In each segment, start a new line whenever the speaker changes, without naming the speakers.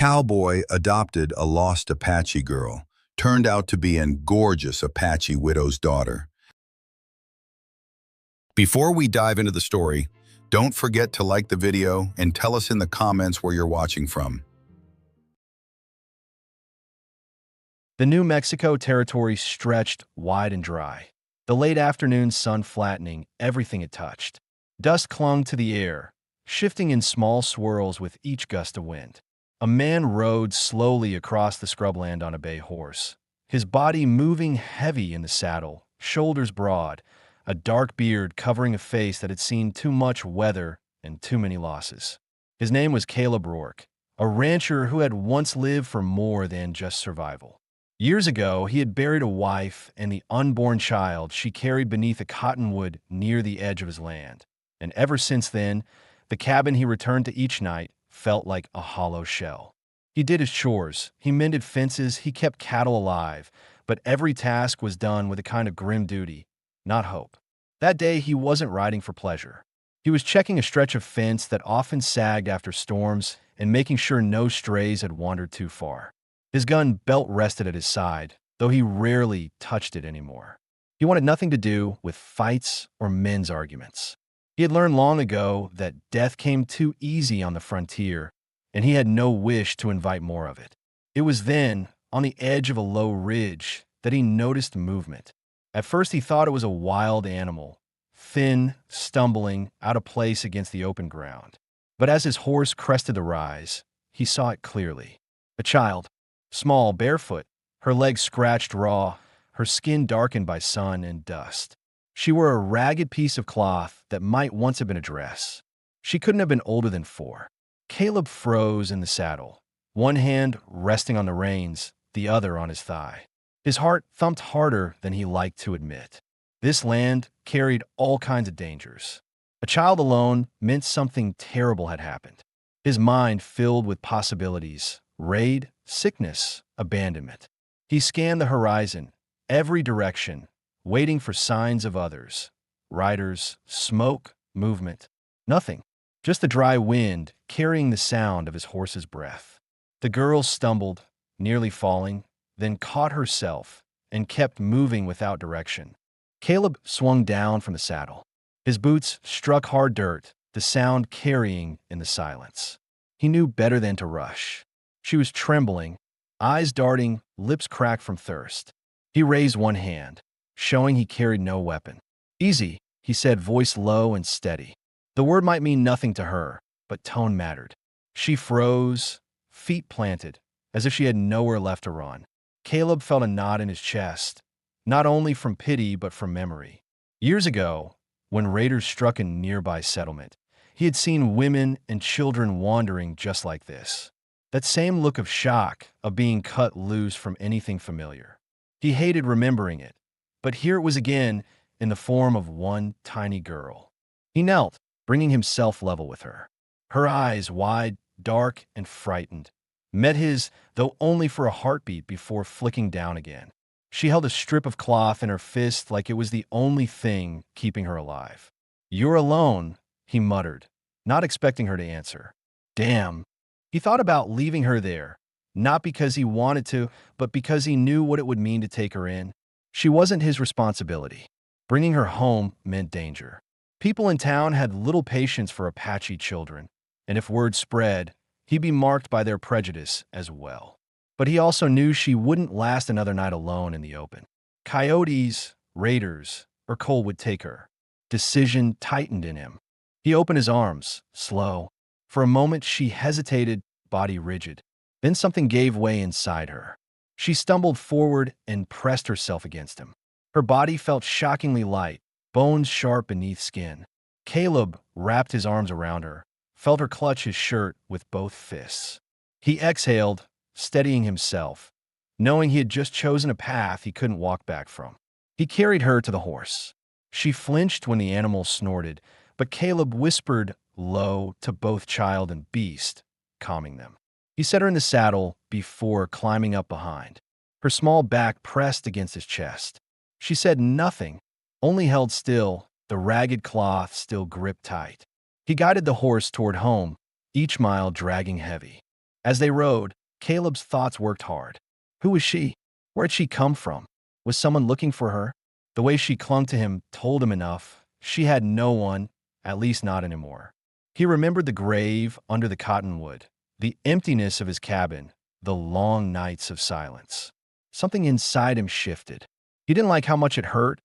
Cowboy adopted a lost Apache girl, turned out to be a gorgeous Apache widow's daughter. Before we dive into the story, don't forget to like the video and tell us in the comments where you're watching from.
The New Mexico territory stretched wide and dry, the late afternoon sun flattening everything it touched. Dust clung to the air, shifting in small swirls with each gust of wind. A man rode slowly across the scrubland on a bay horse, his body moving heavy in the saddle, shoulders broad, a dark beard covering a face that had seen too much weather and too many losses. His name was Caleb Rourke, a rancher who had once lived for more than just survival. Years ago, he had buried a wife and the unborn child she carried beneath a cottonwood near the edge of his land. And ever since then, the cabin he returned to each night felt like a hollow shell. He did his chores, he mended fences, he kept cattle alive, but every task was done with a kind of grim duty, not hope. That day, he wasn't riding for pleasure. He was checking a stretch of fence that often sagged after storms and making sure no strays had wandered too far. His gun belt rested at his side, though he rarely touched it anymore. He wanted nothing to do with fights or men's arguments. He had learned long ago that death came too easy on the frontier, and he had no wish to invite more of it. It was then, on the edge of a low ridge, that he noticed movement. At first he thought it was a wild animal, thin, stumbling, out of place against the open ground. But as his horse crested the rise, he saw it clearly. A child, small, barefoot, her legs scratched raw, her skin darkened by sun and dust. She wore a ragged piece of cloth that might once have been a dress. She couldn't have been older than 4. Caleb froze in the saddle, one hand resting on the reins, the other on his thigh. His heart thumped harder than he liked to admit. This land carried all kinds of dangers. A child alone meant something terrible had happened. His mind filled with possibilities: raid, sickness, abandonment. He scanned the horizon, every direction, waiting for signs of others. Riders, smoke, movement. Nothing. Just the dry wind carrying the sound of his horse's breath. The girl stumbled, nearly falling, then caught herself and kept moving without direction. Caleb swung down from the saddle. His boots struck hard dirt, the sound carrying in the silence. He knew better than to rush. She was trembling, eyes darting, lips cracked from thirst. He raised one hand, showing he carried no weapon. "Easy," he said, voice low and steady. The word might mean nothing to her, but tone mattered. She froze, feet planted, as if she had nowhere left to run. Caleb felt a knot in his chest, not only from pity but from memory. Years ago, when raiders struck a nearby settlement, he had seen women and children wandering just like this. That same look of shock, of being cut loose from anything familiar. He hated remembering it, but here it was again, in the form of one tiny girl. He knelt, bringing himself level with her. Her eyes, wide, dark, and frightened, met his, though only for a heartbeat before flicking down again. She held a strip of cloth in her fist like it was the only thing keeping her alive. "You're alone," he muttered, not expecting her to answer. Damn. He thought about leaving her there, not because he wanted to, but because he knew what it would mean to take her in. She wasn't his responsibility. Bringing her home meant danger. People in town had little patience for Apache children, and if word spread, he'd be marked by their prejudice as well. But he also knew she wouldn't last another night alone in the open. Coyotes, raiders, or Cole would take her. Decision tightened in him. He opened his arms, slow. For a moment she hesitated, body rigid. Then something gave way inside her. She stumbled forward and pressed herself against him. Her body felt shockingly light, bones sharp beneath skin. Caleb wrapped his arms around her, felt her clutch his shirt with both fists. He exhaled, steadying himself, knowing he had just chosen a path he couldn't walk back from. He carried her to the horse. She flinched when the animal snorted, but Caleb whispered low to both child and beast, calming them. He set her in the saddle before climbing up behind. Her small back pressed against his chest. She said nothing, only held still, the ragged cloth still gripped tight. He guided the horse toward home, each mile dragging heavy. As they rode, Caleb's thoughts worked hard. Who was she? Where had she come from? Was someone looking for her? The way she clung to him told him enough. She had no one, at least not anymore. He remembered the grave under the cottonwood, the emptiness of his cabin, the long nights of silence. Something inside him shifted. He didn't like how much it hurt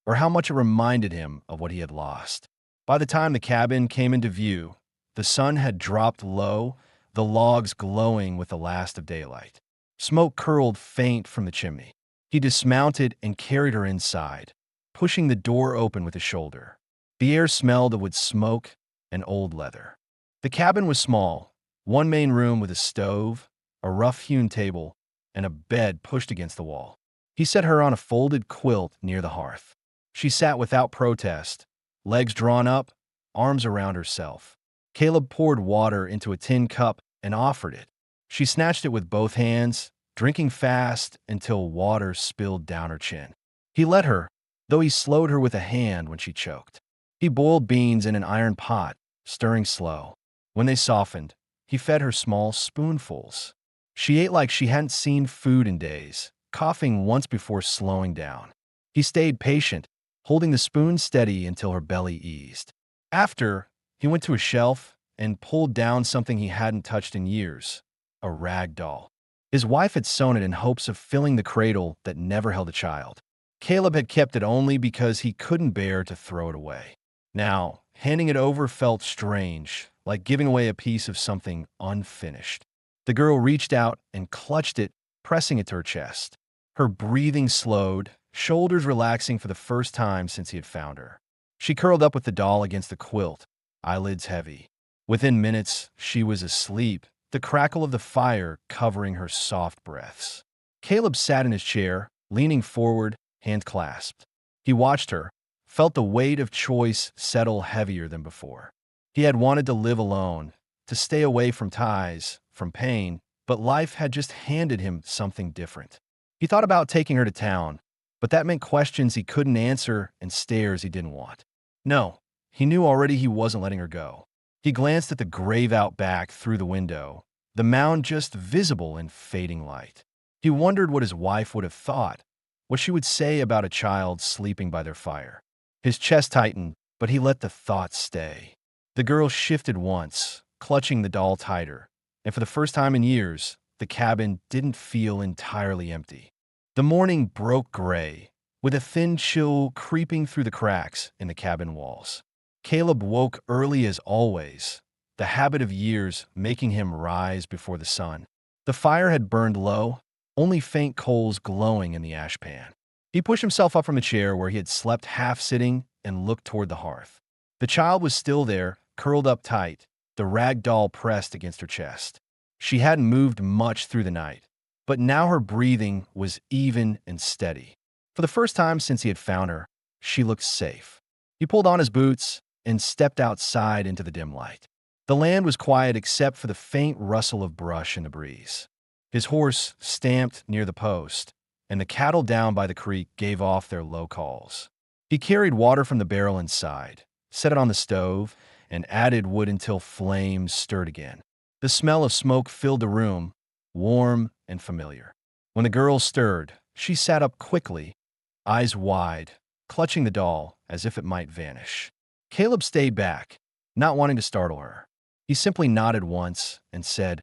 or how much it reminded him of what he had lost. By the time the cabin came into view, the sun had dropped low, the logs glowing with the last of daylight. Smoke curled faint from the chimney. He dismounted and carried her inside, pushing the door open with his shoulder. The air smelled of wood smoke and old leather. The cabin was small, one main room with a stove, a rough-hewn table, and a bed pushed against the wall. He set her on a folded quilt near the hearth. She sat without protest, legs drawn up, arms around herself. Caleb poured water into a tin cup and offered it. She snatched it with both hands, drinking fast until water spilled down her chin. He let her, though he slowed her with a hand when she choked. He boiled beans in an iron pot, stirring slow. When they softened, he fed her small spoonfuls. She ate like she hadn't seen food in days, coughing once before slowing down. He stayed patient, holding the spoon steady until her belly eased. After, he went to a shelf and pulled down something he hadn't touched in years, a rag doll. His wife had sewn it in hopes of filling the cradle that never held a child. Caleb had kept it only because he couldn't bear to throw it away. Now, handing it over felt strange, like giving away a piece of something unfinished. The girl reached out and clutched it, pressing it to her chest. Her breathing slowed, shoulders relaxing for the first time since he had found her. She curled up with the doll against the quilt, eyelids heavy. Within minutes, she was asleep, the crackle of the fire covering her soft breaths. Caleb sat in his chair, leaning forward, hands clasped. He watched her, felt the weight of choice settle heavier than before. He had wanted to live alone, to stay away from ties, from pain, but life had just handed him something different. He thought about taking her to town, but that meant questions he couldn't answer and stares he didn't want. No, he knew already he wasn't letting her go. He glanced at the grave out back through the window, the mound just visible in fading light. He wondered what his wife would have thought, what she would say about a child sleeping by their fire. His chest tightened, but he let the thoughts stay. The girl shifted once, clutching the doll tighter, and for the first time in years, the cabin didn't feel entirely empty. The morning broke gray, with a thin chill creeping through the cracks in the cabin walls. Caleb woke early as always, the habit of years making him rise before the sun. The fire had burned low, only faint coals glowing in the ash pan. He pushed himself up from the chair where he had slept half sitting and looked toward the hearth. The child was still there, curled up tight, the rag doll pressed against her chest. She hadn't moved much through the night, but now her breathing was even and steady. For the first time since he had found her, she looked safe. He pulled on his boots and stepped outside into the dim light. The land was quiet except for the faint rustle of brush in the breeze. His horse stamped near the post, and the cattle down by the creek gave off their low calls. He carried water from the barrel inside, set it on the stove, and added wood until flames stirred again. The smell of smoke filled the room, warm and familiar. When the girl stirred, she sat up quickly, eyes wide, clutching the doll as if it might vanish. Caleb stayed back, not wanting to startle her. He simply nodded once and said,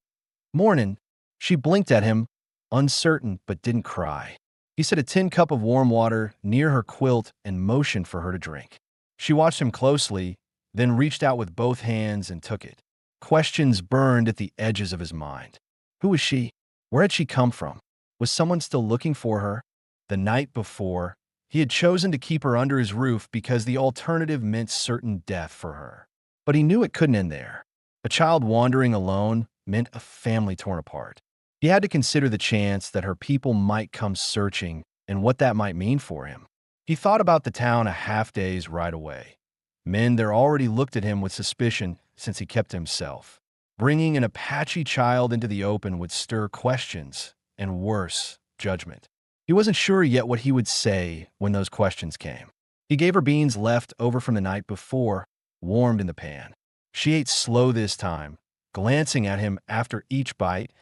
"Mornin'." She blinked at him, uncertain but didn't cry. He set a tin cup of warm water near her quilt and motioned for her to drink. She watched him closely, then reached out with both hands and took it. Questions burned at the edges of his mind. Who was she? Where had she come from? Was someone still looking for her? The night before, he had chosen to keep her under his roof because the alternative meant certain death for her. But he knew it couldn't end there. A child wandering alone meant a family torn apart. He had to consider the chance that her people might come searching and what that might mean for him. He thought about the town a half-day's ride away. Men there already looked at him with suspicion since he kept to himself. Bringing an Apache child into the open would stir questions, and worse, judgment. He wasn't sure yet what he would say when those questions came. He gave her beans left over from the night before, warmed in the pan. She ate slow this time, glancing at him after each bite,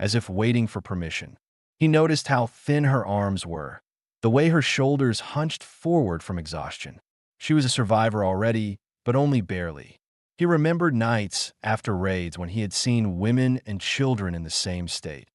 as if waiting for permission. He noticed how thin her arms were, the way her shoulders hunched forward from exhaustion. She was a survivor already, but only barely. He remembered nights after raids when he had seen women and children in the same state,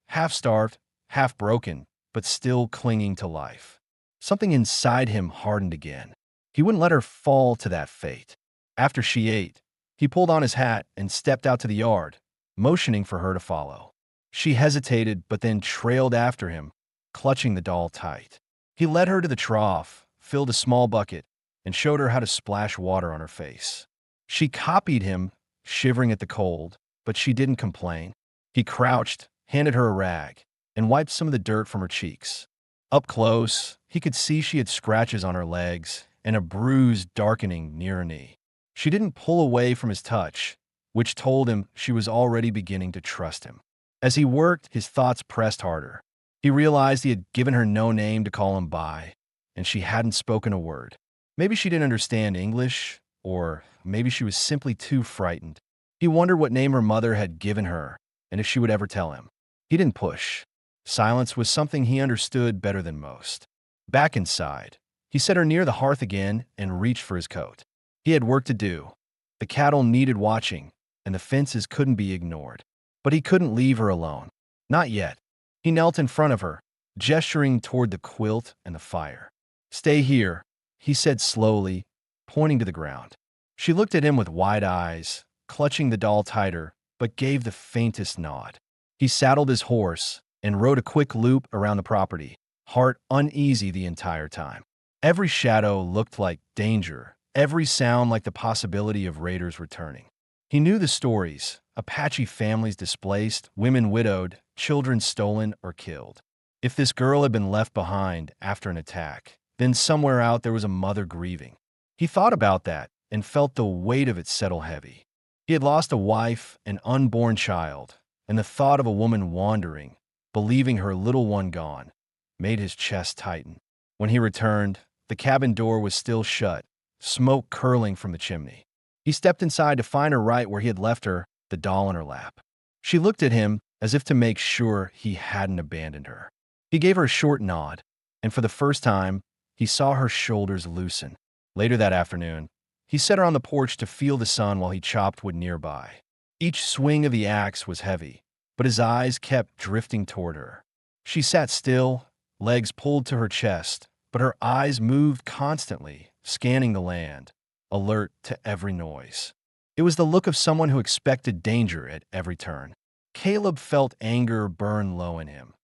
half-starved, half-broken, but still clinging to life. Something inside him hardened again. He wouldn't let her fall to that fate. After she ate, he pulled on his hat and stepped out to the yard, motioning for her to follow. She hesitated but then trailed after him, clutching the doll tight. He led her to the trough, filled a small bucket, and showed her how to splash water on her face. She copied him, shivering at the cold, but she didn't complain. He crouched, handed her a rag, and wiped some of the dirt from her cheeks. Up close, he could see she had scratches on her legs and a bruise darkening near her knee. She didn't pull away from his touch, which told him she was already beginning to trust him. As he worked, his thoughts pressed harder. He realized he had given her no name to call him by, and she hadn't spoken a word. Maybe she didn't understand English, or maybe she was simply too frightened. He wondered what name her mother had given her, and if she would ever tell him. He didn't push. Silence was something he understood better than most. Back inside, he set her near the hearth again and reached for his coat. He had work to do. The cattle needed watching, and the fences couldn't be ignored. But he couldn't leave her alone. Not yet. He knelt in front of her, gesturing toward the quilt and the fire. "Stay here," he said slowly, pointing to the ground. She looked at him with wide eyes, clutching the doll tighter, but gave the faintest nod. He saddled his horse and rode a quick loop around the property, heart uneasy the entire time. Every shadow looked like danger, every sound like the possibility of raiders returning. He knew the stories: Apache families displaced, women widowed, children stolen or killed. If this girl had been left behind after an attack, then somewhere out there was a mother grieving. He thought about that and felt the weight of it settle heavy. He had lost a wife, an unborn child, and the thought of a woman wandering, believing her little one gone, made his chest tighten. When he returned, the cabin door was still shut, smoke curling from the chimney. He stepped inside to find her right where he had left her, the doll in her lap. She looked at him as if to make sure he hadn't abandoned her. He gave her a short nod, and for the first time, he saw her shoulders loosen. Later that afternoon, he set her on the porch to feel the sun while he chopped wood nearby. Each swing of the axe was heavy, but his eyes kept drifting toward her. She sat still, legs pulled to her chest, but her eyes moved constantly, scanning the land, alert to every noise. It was the look of someone who expected danger at every turn. Caleb felt anger burn low in him.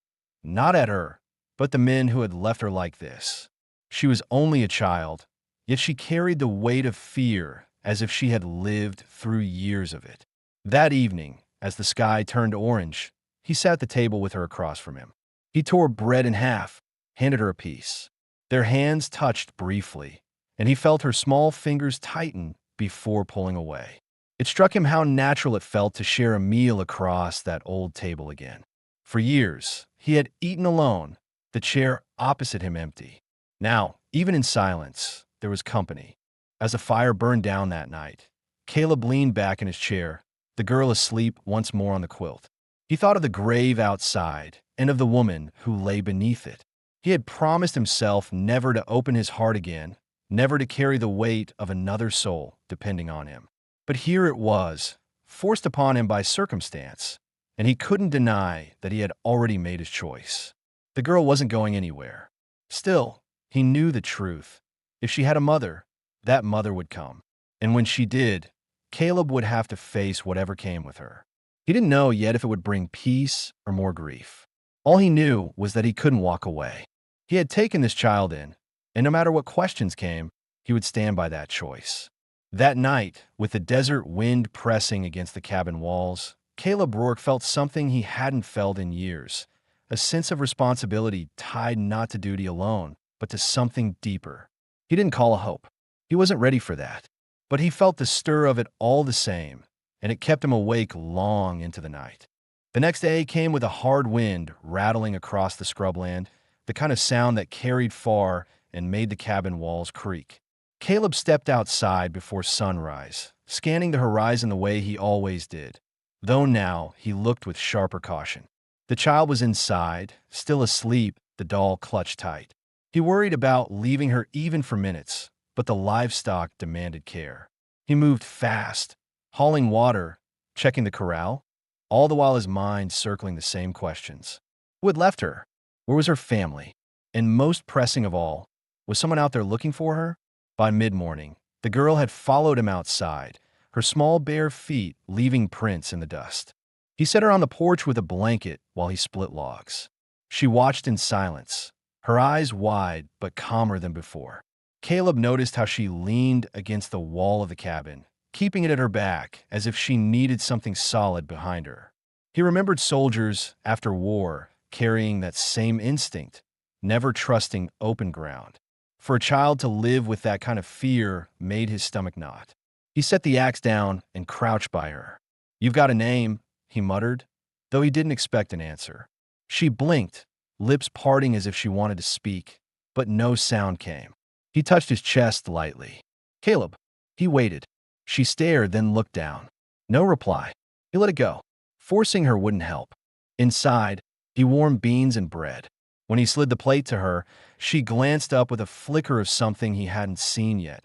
Not at her, but the men who had left her like this. She was only a child, yet she carried the weight of fear as if she had lived through years of it. That evening, as the sky turned orange, he sat at the table with her across from him. He tore bread in half, handed her a piece. Their hands touched briefly, and he felt her small fingers tighten before pulling away. It struck him how natural it felt to share a meal across that old table again. For years, he had eaten alone, the chair opposite him empty. Now, even in silence, there was company. As the fire burned down that night, Caleb leaned back in his chair, the girl asleep once more on the quilt. He thought of the grave outside and of the woman who lay beneath it. He had promised himself never to open his heart again, never to carry the weight of another soul depending on him. But here it was, forced upon him by circumstance, and he couldn't deny that he had already made his choice. The girl wasn't going anywhere. Still, he knew the truth. If she had a mother, that mother would come. And when she did, Caleb would have to face whatever came with her. He didn't know yet if it would bring peace or more grief. All he knew was that he couldn't walk away. He had taken this child in, and no matter what questions came, he would stand by that choice. That night, with the desert wind pressing against the cabin walls, Caleb Rourke felt something he hadn't felt in years, a sense of responsibility tied not to duty alone, but to something deeper. He didn't call a hope. He wasn't ready for that. But he felt the stir of it all the same, and it kept him awake long into the night. The next day came with a hard wind rattling across the scrubland, the kind of sound that carried far and made the cabin walls creak. Caleb stepped outside before sunrise, scanning the horizon the way he always did. though now he looked with sharper caution. The child was inside, still asleep, the doll clutched tight. He worried about leaving her even for minutes, but the livestock demanded care. He moved fast, hauling water, checking the corral, all the while his mind circling the same questions. Who had left her? Where was her family? And most pressing of all, was someone out there looking for her? By mid-morning, the girl had followed him outside, her small bare feet leaving prints in the dust. He set her on the porch with a blanket while he split logs. She watched in silence, her eyes wide but calmer than before. Caleb noticed how she leaned against the wall of the cabin, keeping it at her back as if she needed something solid behind her. He remembered soldiers after war carrying that same instinct, never trusting open ground. For a child to live with that kind of fear made his stomach knot. He set the axe down and crouched by her. "You've got a name," he muttered, though he didn't expect an answer. She blinked, lips parting as if she wanted to speak, but no sound came. He touched his chest lightly. "Caleb." He waited. She stared, then looked down. No reply. He let it go. Forcing her wouldn't help. Inside, he warmed beans and bread. When he slid the plate to her, she glanced up with a flicker of something he hadn't seen yet.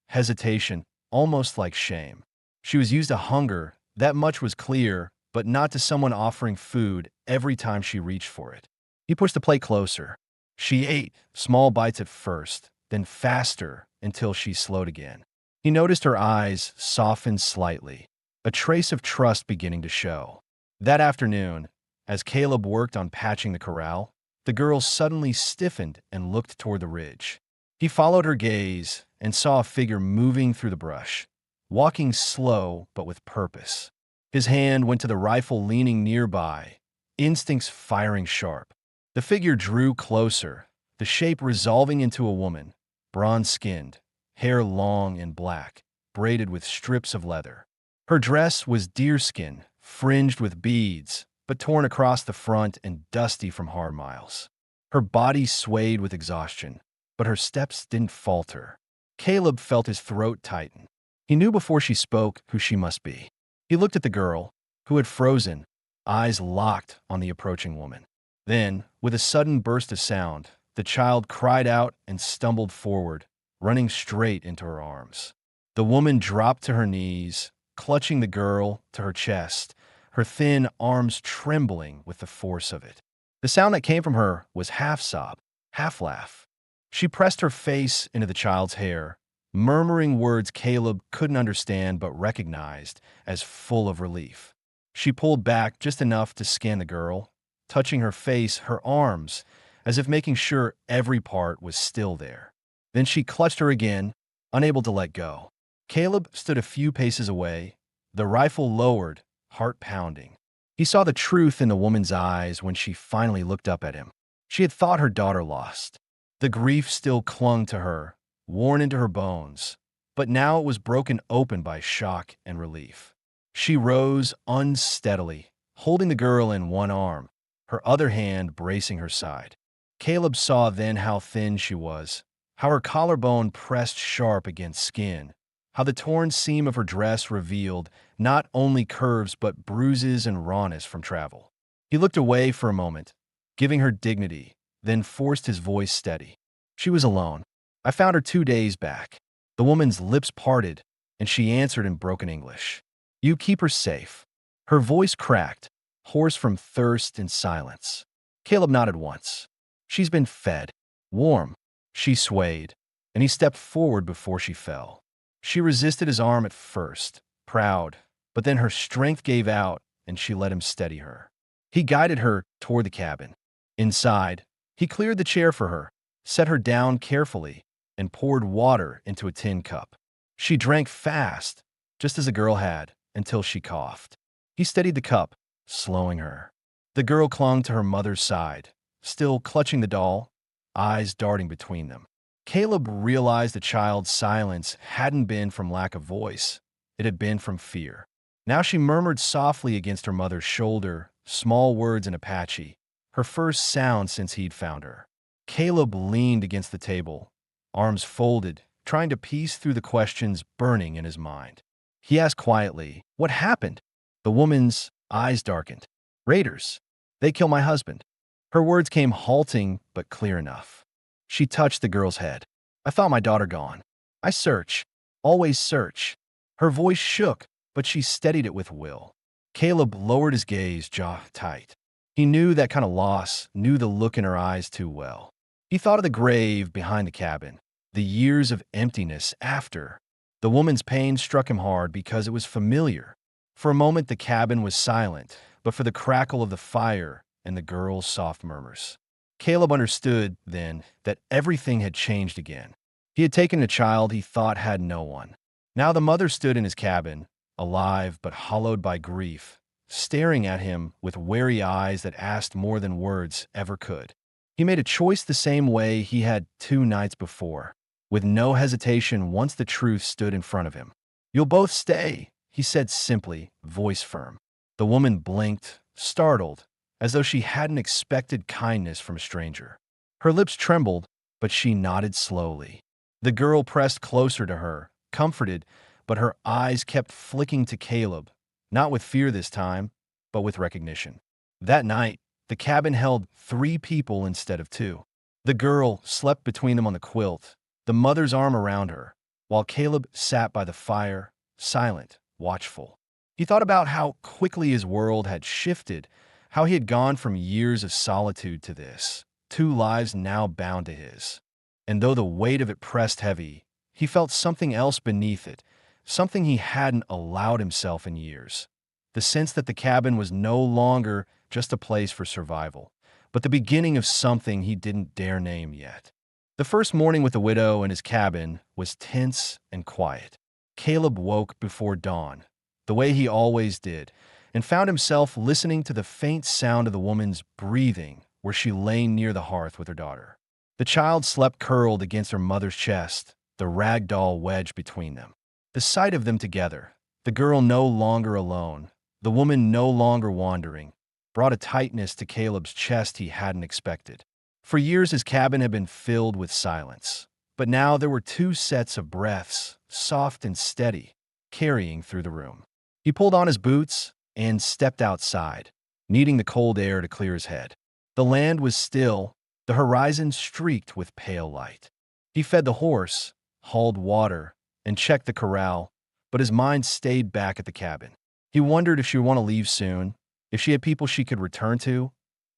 Hesitation, almost like shame. She was used to hunger, that much was clear, but not to someone offering food every time she reached for it. He pushed the plate closer. She ate, small bites at first, then faster until she slowed again. He noticed her eyes soften slightly, a trace of trust beginning to show. That afternoon, as Caleb worked on patching the corral, the girl suddenly stiffened and looked toward the ridge. He followed her gaze and saw a figure moving through the brush, walking slow but with purpose. His hand went to the rifle leaning nearby, instincts firing sharp. The figure drew closer, the shape resolving into a woman, bronze-skinned, hair long and black, braided with strips of leather. Her dress was deerskin, fringed with beads, but torn across the front and dusty from hard miles. Her body swayed with exhaustion, but her steps didn't falter. Caleb felt his throat tighten. He knew before she spoke who she must be. He looked at the girl, who had frozen, eyes locked on the approaching woman. Then, with a sudden burst of sound, the child cried out and stumbled forward, running straight into her arms. The woman dropped to her knees, clutching the girl to her chest, her thin arms trembling with the force of it. The sound that came from her was half sob, half laugh. She pressed her face into the child's hair, murmuring words Caleb couldn't understand but recognized as full of relief. She pulled back just enough to scan the girl, touching her face, her arms, as if making sure every part was still there. Then she clutched her again, unable to let go. Caleb stood a few paces away, the rifle lowered, heart pounding. He saw the truth in the woman's eyes when she finally looked up at him. She had thought her daughter lost. The grief still clung to her, worn into her bones, but now it was broken open by shock and relief. She rose unsteadily, holding the girl in one arm, her other hand bracing her side. Caleb saw then how thin she was, how her collarbone pressed sharp against skin, how the torn seam of her dress revealed not only curves but bruises and rawness from travel. He looked away for a moment, giving her dignity, then forced his voice steady. She was alone. I found her 2 days back. The woman's lips parted, and she answered in broken English. You keep her safe. Her voice cracked, hoarse from thirst and silence. Caleb nodded once. She's been fed. Warm. She swayed, and he stepped forward before she fell. She resisted his arm at first, proud, but then her strength gave out, and she let him steady her. He guided her toward the cabin. Inside, he cleared the chair for her, set her down carefully, and poured water into a tin cup. She drank fast, just as the girl had, until she coughed. He steadied the cup, slowing her. The girl clung to her mother's side, still clutching the doll, eyes darting between them. Caleb realized the child's silence hadn't been from lack of voice. It had been from fear. Now she murmured softly against her mother's shoulder, small words in Apache, her first sound since he'd found her. Caleb leaned against the table, arms folded, trying to piece through the questions burning in his mind. He asked quietly, "What happened?" The woman's eyes darkened. Raiders. They kill my husband. Her words came halting but clear enough. She touched the girl's head. I thought my daughter gone. I search. Always search. Her voice shook, but she steadied it with will. Caleb lowered his gaze, jaw tight. He knew that kind of loss, knew the look in her eyes too well. He thought of the grave behind the cabin, the years of emptiness after. The woman's pain struck him hard because it was familiar. For a moment, the cabin was silent, but for the crackle of the fire and the girl's soft murmurs. Caleb understood, then, that everything had changed again. He had taken a child he thought had no one. Now the mother stood in his cabin, alive but hollowed by grief, staring at him with wary eyes that asked more than words ever could. He made a choice the same way he had 2 nights before, with no hesitation once the truth stood in front of him. "You'll both stay," he said simply, voice firm. The woman blinked, startled, as though she hadn't expected kindness from a stranger. Her lips trembled, but she nodded slowly. The girl pressed closer to her, comforted, but her eyes kept flicking to Caleb, not with fear this time, but with recognition. That night, the cabin held 3 people instead of 2. The girl slept between them on the quilt, the mother's arm around her, while Caleb sat by the fire, silent, watchful. He thought about how quickly his world had shifted, how he had gone from years of solitude to this, 2 lives now bound to his. And though the weight of it pressed heavy, he felt something else beneath it, something he hadn't allowed himself in years. The sense that the cabin was no longer just a place for survival, but the beginning of something he didn't dare name yet. The first morning with the widow in his cabin was tense and quiet. Caleb woke before dawn, the way he always did, and found himself listening to the faint sound of the woman's breathing where she lay near the hearth with her daughter. The child slept curled against her mother's chest, the rag doll wedged between them. The sight of them together, the girl no longer alone, the woman no longer wandering, brought a tightness to Caleb's chest he hadn't expected. For years his cabin had been filled with silence, but now there were 2 sets of breaths, soft and steady, carrying through the room. He pulled on his boots and stepped outside, needing the cold air to clear his head. The land was still, the horizon streaked with pale light. He fed the horse, hauled water, and checked the corral, but his mind stayed back at the cabin. He wondered if she would want to leave soon, if she had people she could return to,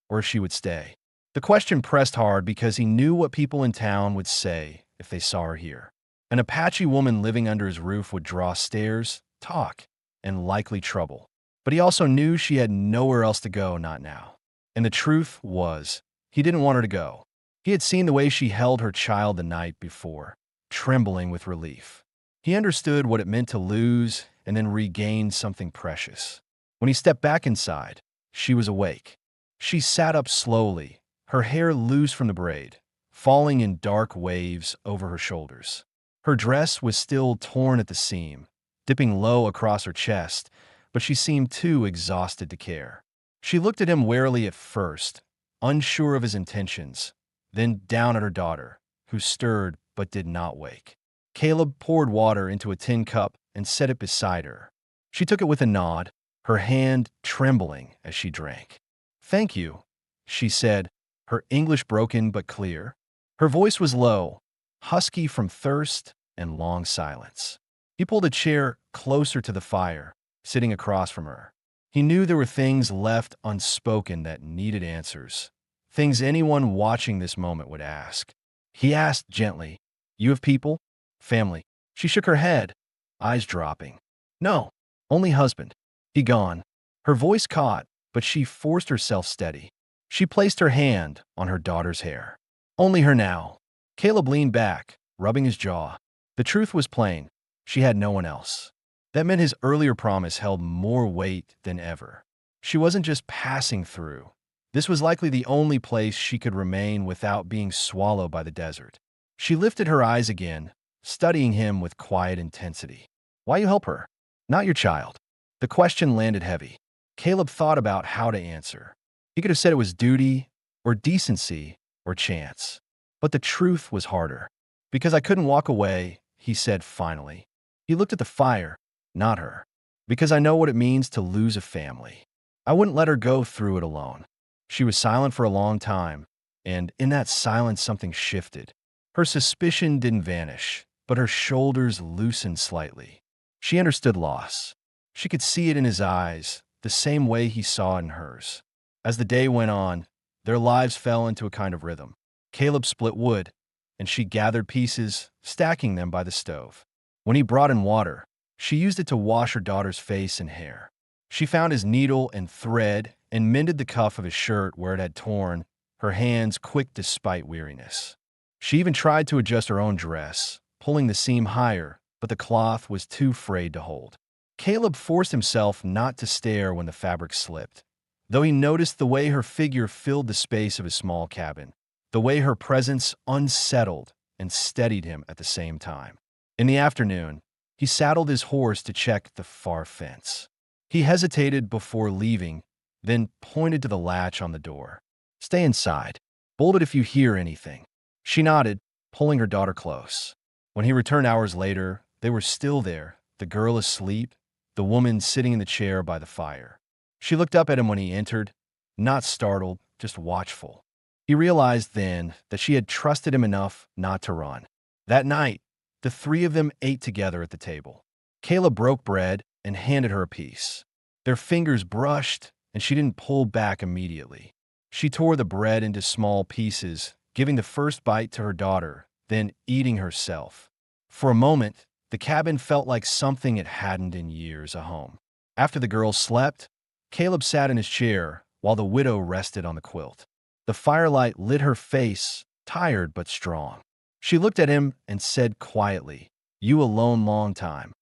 or if she would stay. The question pressed hard because he knew what people in town would say if they saw her here. An Apache woman living under his roof would draw stares, talk, and likely trouble. But he also knew she had nowhere else to go, not now. And the truth was, he didn't want her to go. He had seen the way she held her child the night before, trembling with relief. He understood what it meant to lose and then regain something precious. When he stepped back inside, she was awake. She sat up slowly, her hair loose from the braid, falling in dark waves over her shoulders. Her dress was still torn at the seam, dipping low across her chest, but she seemed too exhausted to care. She looked at him warily at first, unsure of his intentions, then down at her daughter, who stirred but did not wake. Caleb poured water into a tin cup and set it beside her. She took it with a nod, her hand trembling as she drank. "Thank you," she said, her English broken but clear. Her voice was low, husky from thirst and long silence. He pulled a chair closer to the fire, sitting across from her. He knew there were things left unspoken that needed answers, things anyone watching this moment would ask. He asked gently, "You have people? Family?" She shook her head, eyes dropping. "No, only husband. He gone." Her voice caught, but she forced herself steady. She placed her hand on her daughter's hair. "Only her now." Caleb leaned back, rubbing his jaw. The truth was plain. She had no one else. That meant his earlier promise held more weight than ever. She wasn't just passing through. This was likely the only place she could remain without being swallowed by the desert. She lifted her eyes again, studying him with quiet intensity. "Why you help her? Not your child." The question landed heavy. Caleb thought about how to answer. He could have said it was duty, or decency, or chance. But the truth was harder. "Because I couldn't walk away," he said finally. He looked at the fire, not her. Because I know what it means to lose a family. I wouldn't let her go through it alone. She was silent for a long time, and in that silence something shifted. Her suspicion didn't vanish, but her shoulders loosened slightly. She understood loss. She could see it in his eyes, the same way he saw it in hers. As the day went on, their lives fell into a kind of rhythm. Caleb split wood, and she gathered pieces, stacking them by the stove. When he brought in water, she used it to wash her daughter's face and hair. She found his needle and thread and mended the cuff of his shirt where it had torn, her hands quick despite weariness. She even tried to adjust her own dress, pulling the seam higher, but the cloth was too frayed to hold. Caleb forced himself not to stare when the fabric slipped, though he noticed the way her figure filled the space of his small cabin, the way her presence unsettled and steadied him at the same time. In the afternoon, he saddled his horse to check the far fence. He hesitated before leaving, then pointed to the latch on the door. "Stay inside. Bolt it if you hear anything." She nodded, pulling her daughter close. When he returned hours later, they were still there, the girl asleep, the woman sitting in the chair by the fire. She looked up at him when he entered, not startled, just watchful. He realized then that she had trusted him enough not to run. That night, the three of them ate together at the table. Caleb broke bread and handed her a piece. Their fingers brushed, and she didn't pull back immediately. She tore the bread into small pieces, giving the first bite to her daughter, then eating herself. For a moment, the cabin felt like something it hadn't in years, a home. After the girls slept, Caleb sat in his chair while the widow rested on the quilt. The firelight lit her face, tired but strong. She looked at him and said quietly, "You alone long time."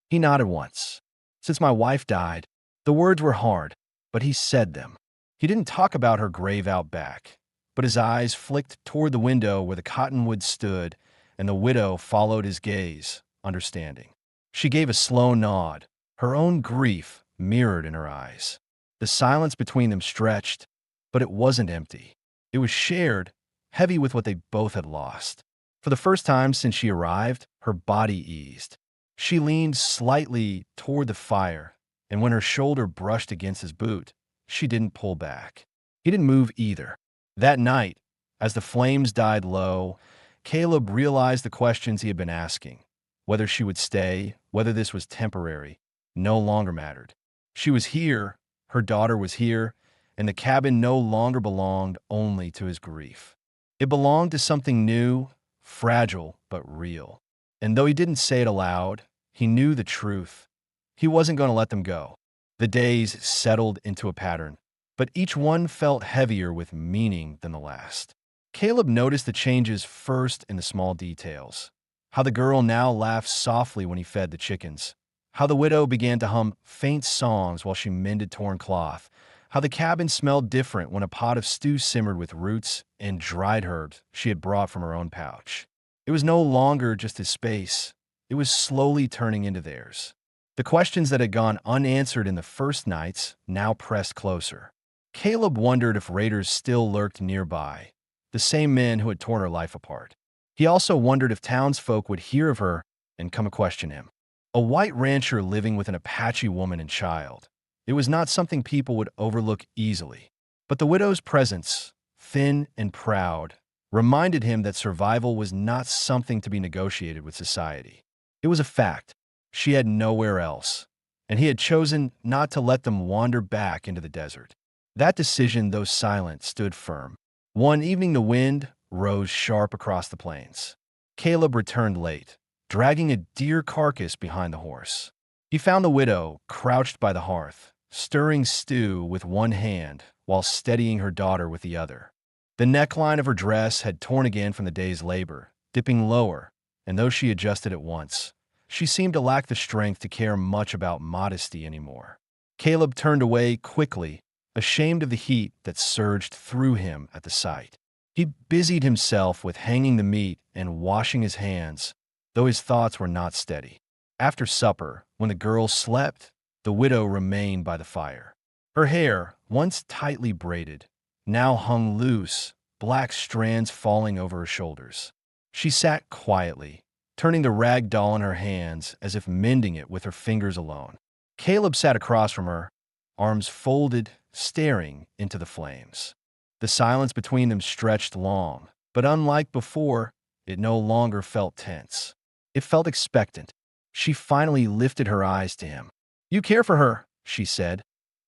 He nodded once. "Since my wife died." The words were hard, but he said them. He didn't talk about her grave out back, but his eyes flicked toward the window where the cottonwood stood, and the widow followed his gaze, understanding. She gave a slow nod, her own grief mirrored in her eyes. The silence between them stretched, but it wasn't empty. It was shared, heavy with what they both had lost. For the first time since she arrived, her body eased. She leaned slightly toward the fire, and when her shoulder brushed against his boot, she didn't pull back. He didn't move either. That night, as the flames died low, Caleb realized the questions he had been asking. Whether she would stay, whether this was temporary, no longer mattered. She was here, her daughter was here, and the cabin no longer belonged only to his grief. It belonged to something new, fragile but real. And though he didn't say it aloud, he knew the truth. He wasn't going to let them go. The days settled into a pattern, but each one felt heavier with meaning than the last. Caleb noticed the changes first in the small details. How the girl now laughed softly when he fed the chickens. How the widow began to hum faint songs while she mended torn cloth. How the cabin smelled different when a pot of stew simmered with roots and dried herbs she had brought from her own pouch. It was no longer just his space. It was slowly turning into theirs. The questions that had gone unanswered in the first nights now pressed closer. Caleb wondered if raiders still lurked nearby, the same men who had torn her life apart. He also wondered if townsfolk would hear of her and come to question him. A white rancher living with an Apache woman and child. It was not something people would overlook easily. But the widow's presence, thin and proud, reminded him that survival was not something to be negotiated with society. It was a fact. She had nowhere else, and he had chosen not to let them wander back into the desert. That decision, though silent, stood firm. One evening the wind rose sharp across the plains. Caleb returned late, dragging a deer carcass behind the horse. He found the widow crouched by the hearth, stirring stew with one hand while steadying her daughter with the other. The neckline of her dress had torn again from the day's labor, dipping lower, and though she adjusted at once, she seemed to lack the strength to care much about modesty anymore. Caleb turned away quickly, ashamed of the heat that surged through him at the sight. He busied himself with hanging the meat and washing his hands, though his thoughts were not steady. After supper, when the girls slept, the widow remained by the fire. Her hair, once tightly braided, now hung loose, black strands falling over her shoulders. She sat quietly, turning the rag doll in her hands as if mending it with her fingers alone. Caleb sat across from her, arms folded, staring into the flames. The silence between them stretched long, but unlike before, it no longer felt tense. It felt expectant. She finally lifted her eyes to him. "You care for her," she said,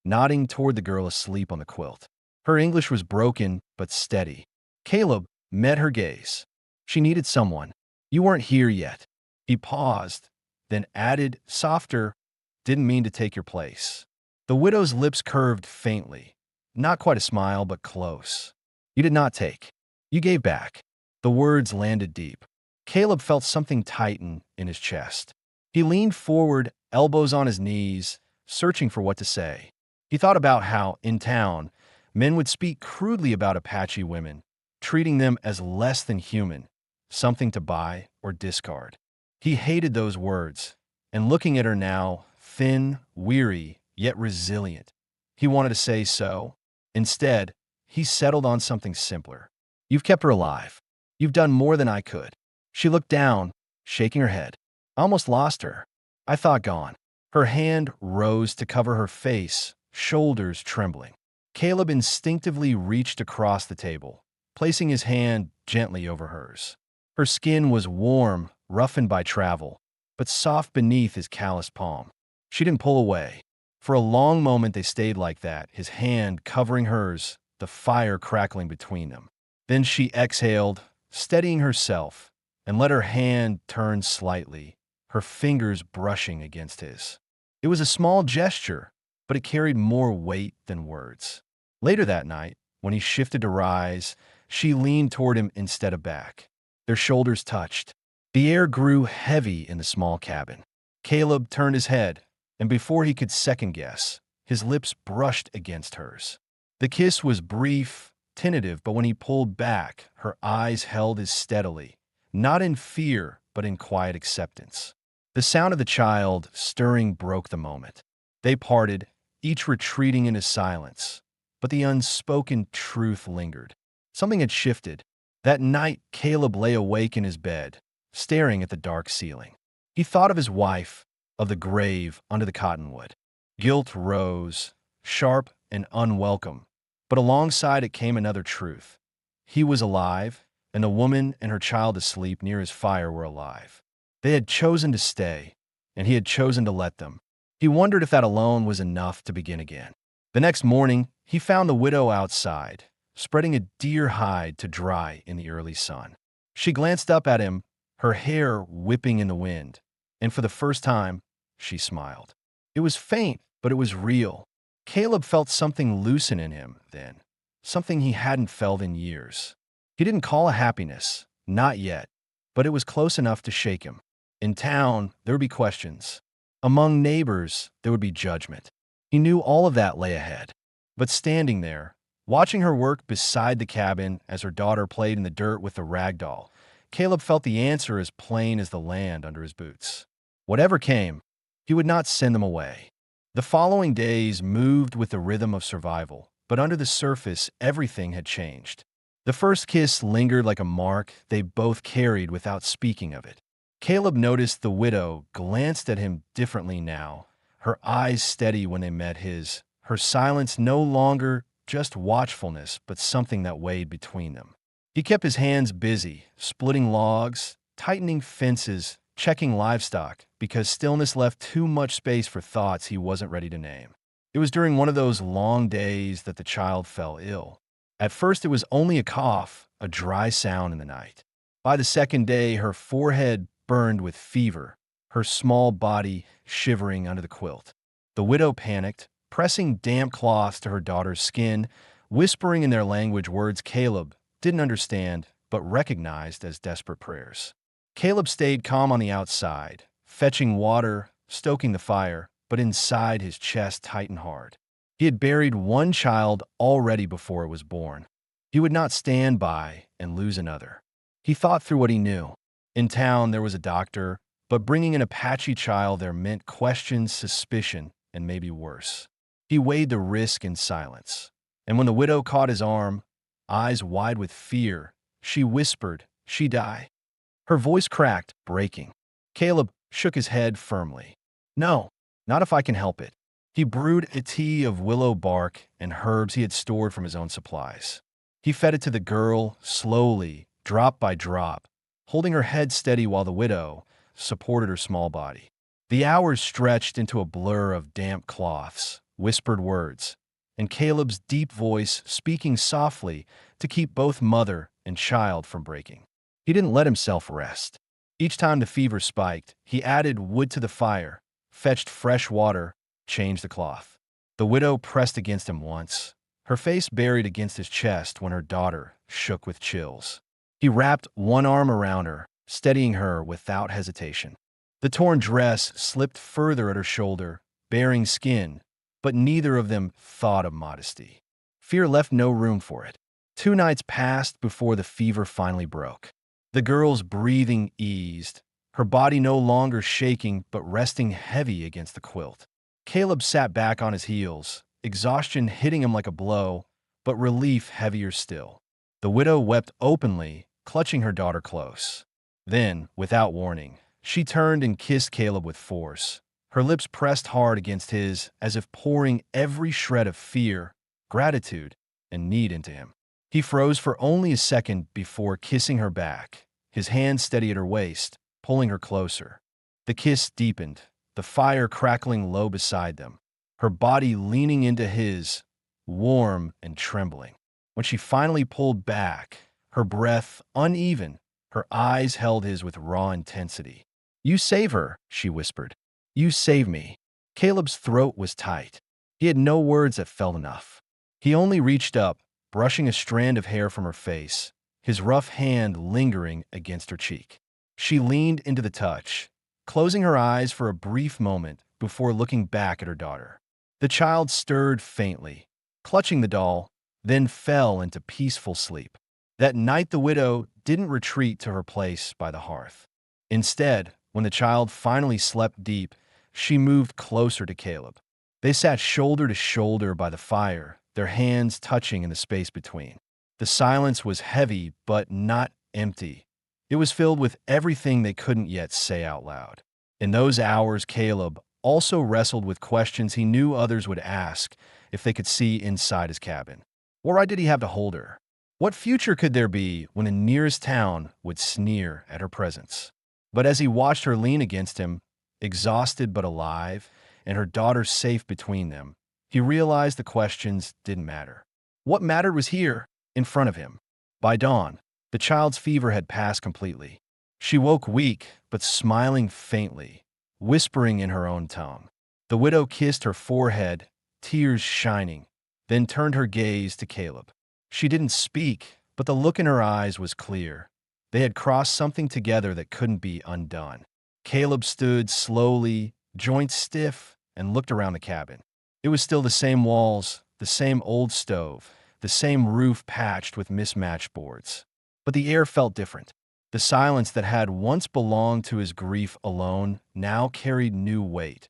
nodding toward the girl asleep on the quilt. Her English was broken but steady. Caleb met her gaze. She needed someone. "You weren't here yet." He paused, then added, softer, "Didn't mean to take your place." The widow's lips curved faintly. Not quite a smile, but close. "You did not take. You gave back." The words landed deep. Caleb felt something tighten in his chest. He leaned forward, elbows on his knees, searching for what to say. He thought about how, in town, men would speak crudely about Apache women, treating them as less than human, something to buy or discard. He hated those words, and looking at her now, thin, weary, yet resilient, he wanted to say so. Instead, he settled on something simpler. "You've kept her alive. You've done more than I could." She looked down, shaking her head. "I almost lost her. I thought gone." Her hand rose to cover her face, shoulders trembling. Caleb instinctively reached across the table, placing his hand gently over hers. Her skin was warm, roughened by travel, but soft beneath his calloused palm. She didn't pull away. For a long moment they stayed like that, his hand covering hers, the fire crackling between them. Then she exhaled, steadying herself, and let her hand turn slightly, her fingers brushing against his. It was a small gesture, but it carried more weight than words. Later that night, when he shifted to rise, she leaned toward him instead of back. Their shoulders touched. The air grew heavy in the small cabin. Caleb turned his head, and before he could second-guess, his lips brushed against hers. The kiss was brief, tentative, but when he pulled back, her eyes held his steadily, not in fear, but in quiet acceptance. The sound of the child stirring broke the moment. They parted, each retreating into silence, but the unspoken truth lingered. Something had shifted. That night, Caleb lay awake in his bed, staring at the dark ceiling. He thought of his wife, of the grave under the cottonwood. Guilt rose, sharp and unwelcome, but alongside it came another truth. He was alive, and the woman and her child asleep near his fire were alive. They had chosen to stay, and he had chosen to let them. He wondered if that alone was enough to begin again. The next morning, he found the widow outside, spreading a deer hide to dry in the early sun. She glanced up at him, her hair whipping in the wind, and for the first time, she smiled. It was faint, but it was real. Caleb felt something loosen in him then, something he hadn't felt in years. He didn't call it happiness, not yet, but it was close enough to shake him. In town, there would be questions. Among neighbors, there would be judgment. He knew all of that lay ahead. But standing there, watching her work beside the cabin as her daughter played in the dirt with the rag doll, Caleb felt the answer as plain as the land under his boots. Whatever came, he would not send them away. The following days moved with the rhythm of survival, but under the surface, everything had changed. The first kiss lingered like a mark they both carried without speaking of it. Caleb noticed the widow glanced at him differently now, her eyes steady when they met his, her silence no longer just watchfulness, but something that weighed between them. He kept his hands busy, splitting logs, tightening fences, checking livestock, because stillness left too much space for thoughts he wasn't ready to name. It was during one of those long days that the child fell ill. At first, it was only a cough, a dry sound in the night. By the second day, her forehead burned with fever, her small body shivering under the quilt. The widow panicked, pressing damp cloths to her daughter's skin, whispering in their language words Caleb didn't understand, but recognized as desperate prayers. Caleb stayed calm on the outside, fetching water, stoking the fire, but inside his chest tightened hard. He had buried one child already before it was born. He would not stand by and lose another. He thought through what he knew. In town, there was a doctor, but bringing an Apache child there meant questions, suspicion, and maybe worse. He weighed the risk in silence. And when the widow caught his arm, eyes wide with fear, she whispered, "She die." Her voice cracked, breaking. Caleb shook his head firmly. "No, Not if I can help it. He brewed a tea of willow bark and herbs he had stored from his own supplies. He fed it to the girl, slowly, drop by drop, holding her head steady while the widow supported her small body. The hours stretched into a blur of damp cloths, whispered words, and Caleb's deep voice speaking softly to keep both mother and child from breaking. He didn't let himself rest. Each time the fever spiked, he added wood to the fire, fetched fresh water, changed the cloth. The widow pressed against him once, her face buried against his chest when her daughter shook with chills. He wrapped one arm around her, steadying her without hesitation. The torn dress slipped further at her shoulder, baring skin, but neither of them thought of modesty. Fear left no room for it. 2 nights passed before the fever finally broke. The girl's breathing eased, her body no longer shaking but resting heavy against the quilt. Caleb sat back on his heels, exhaustion hitting him like a blow, but relief heavier still. The widow wept openly, clutching her daughter close. Then, without warning, she turned and kissed Caleb with force, her lips pressed hard against his as if pouring every shred of fear, gratitude, and need into him. He froze for only a second before kissing her back, his hand steady at her waist, pulling her closer. The kiss deepened, the fire crackling low beside them, her body leaning into his, warm and trembling. When she finally pulled back, her breath uneven, her eyes held his with raw intensity. "You save her," she whispered. "You save me." Caleb's throat was tight. He had no words that felt enough. He only reached up, brushing a strand of hair from her face, his rough hand lingering against her cheek. She leaned into the touch, closing her eyes for a brief moment before looking back at her daughter. The child stirred faintly, clutching the doll, then fell into peaceful sleep. That night the widow didn't retreat to her place by the hearth. Instead, when the child finally slept deep, she moved closer to Caleb. They sat shoulder to shoulder by the fire, their hands touching in the space between. The silence was heavy, but not empty. It was filled with everything they couldn't yet say out loud. In those hours, Caleb also wrestled with questions he knew others would ask if they could see inside his cabin. Why did he have to hold her? What future could there be when the nearest town would sneer at her presence? But as he watched her lean against him, exhausted but alive, and her daughter safe between them, he realized the questions didn't matter. What mattered was here, in front of him. By dawn, the child's fever had passed completely. She woke weak, but smiling faintly, whispering in her own tongue. The widow kissed her forehead, tears shining, then turned her gaze to Caleb. She didn't speak, but the look in her eyes was clear. They had crossed something together that couldn't be undone. Caleb stood slowly, joints stiff, and looked around the cabin. It was still the same walls, the same old stove, the same roof patched with mismatched boards. But the air felt different. The silence that had once belonged to his grief alone now carried new weight.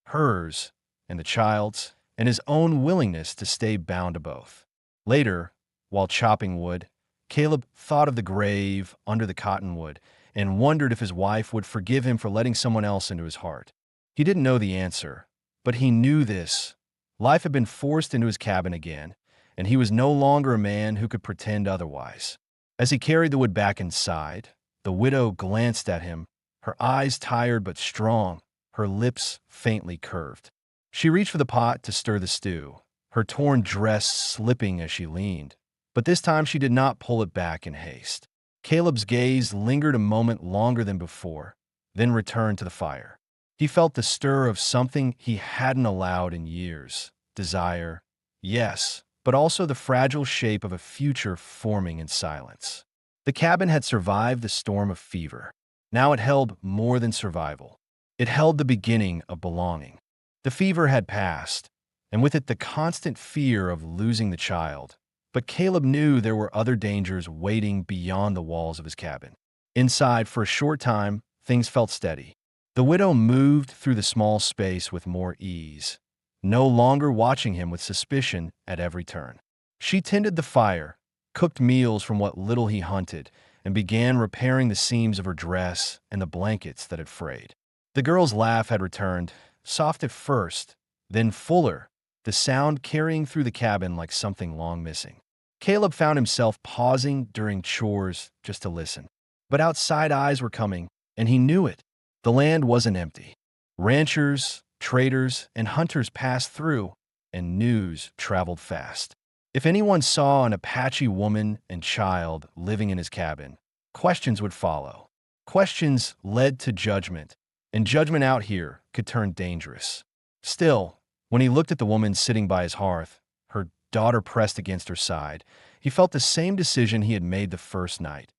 Hers, and the child's, and his own willingness to stay bound to both. Later, while chopping wood, Caleb thought of the grave under the cottonwood and wondered if his wife would forgive him for letting someone else into his heart. He didn't know the answer, but he knew this. Life had been forced into his cabin again, and he was no longer a man who could pretend otherwise. As he carried the wood back inside, the widow glanced at him, her eyes tired but strong, her lips faintly curved. She reached for the pot to stir the stew, her torn dress slipping as she leaned. But this time she did not pull it back in haste. Caleb's gaze lingered a moment longer than before, then returned to the fire. He felt the stir of something he hadn't allowed in years. Desire, yes, but also the fragile shape of a future forming in silence. The cabin had survived the storm of fever. Now it held more than survival. It held the beginning of belonging. The fever had passed, and with it the constant fear of losing the child. But Caleb knew there were other dangers waiting beyond the walls of his cabin. Inside, for a short time, things felt steady. The widow moved through the small space with more ease, no longer watching him with suspicion at every turn. She tended the fire, cooked meals from what little he hunted, and began repairing the seams of her dress and the blankets that had frayed. The girl's laugh had returned, soft at first, then fuller, the sound carrying through the cabin like something long missing. Caleb found himself pausing during chores just to listen. But outside eyes were coming, and he knew it. The land wasn't empty. Ranchers, traders, and hunters passed through, and news traveled fast. If anyone saw an Apache woman and child living in his cabin, questions would follow. Questions led to judgment, and judgment out here could turn dangerous. Still, when he looked at the woman sitting by his hearth, her daughter pressed against her side, he felt the same decision he had made the first night.